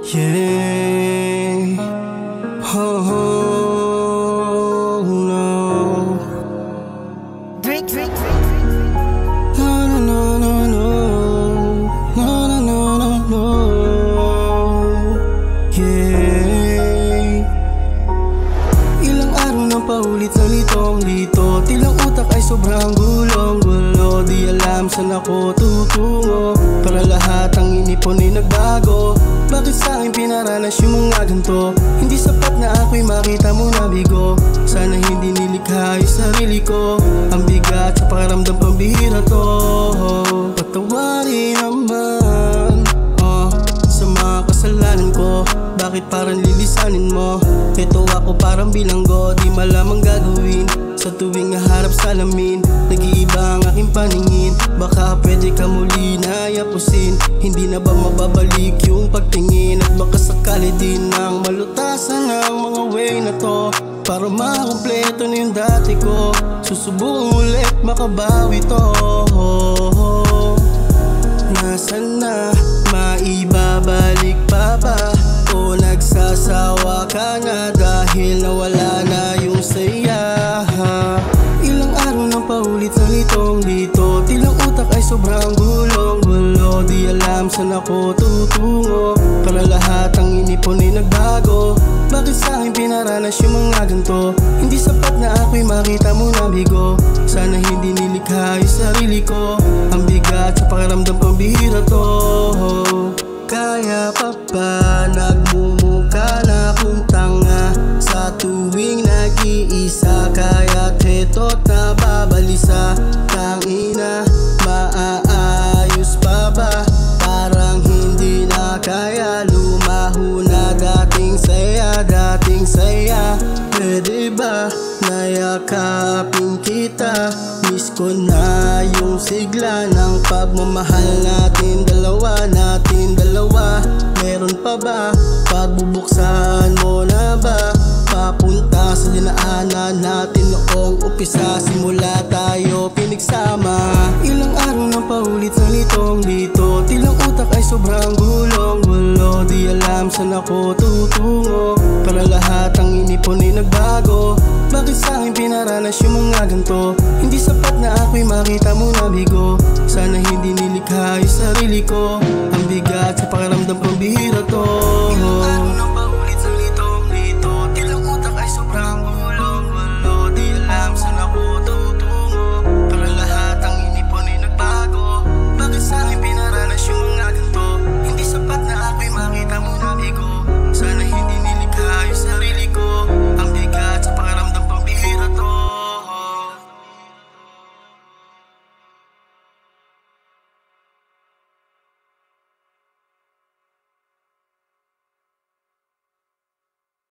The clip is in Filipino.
Yeah. Oh, no. Drink. No, no, no, no, no. No, no, no, no, no. Yeah. Ilang araw nang paulit na litong-lito, tilang utak ay sobrang gulong-gulo. Di alam saan ako tutungo, para lahat ang inipon ay nagbago. Bakit sa'kin pinaranas yung mga ganto? Hindi sapat na ako'y makita mo na bigo. Sana hindi nilikha yung sarili ko. Ang bigat sa pakiramdam pambihira to. Patawarin naman sa mga kasalanan ko. Bakit parang lilisanin mo? Ito ako parang bilanggo, di malamang gagawin. Sa tuwing naharap sa lamin, nag-iiba ang aking paningin. Baka pwede ka muli na yapusin. Hindi na ba mababalik yung pagtingin? At baka sakali din ang malutasan ng mga way na to, para makumpleto na yung dati ko. Susubukan ulit makabawi to. Nasaan na? Maibabalik pa ba? O nagsasawa ka na dahil nawala na yung saya? Ilang araw nang paulit na litong-lito, tilang utak ay sobrang gulong-gulo. Di alam saan ako tutungo, para lahat ang inipon ay nagbago. Bakit sa'kin pinaranas yung mga ganto? Hindi sapat na ako'y makita mo na bigo. Sana hindi nilikha yung sarili ko. Ang bigat sa pakiramdam pambihira to. Kaya pa ba nagmumukha na akong tanga sa tuwing nag-iisa? Kaya't eto't nababalisa. Tangina, maaayos pa ba? Parang hindi na kaya, lumaho na dating saya. Pwede ba nayakapin kita? Miss ko na yung sigla ng pagmamahal natin dalawa. Meron pa ba? Pagbubuksan mo na ba? Papunta sa dinaanan natin noong umpisa. Simula tayo pinagsama. Ilang araw nang paulit na litong-lito, tilang utak ay sobrang gulong-gulo. Di alam saan ako tutungo, para lahat ang inipon ay nagbago. Bakit sa'kin pinaranas yung mga ganto? Hindi sapat na ako'y makita mo na bigo. Sana hindi nilikha yung sarili ko.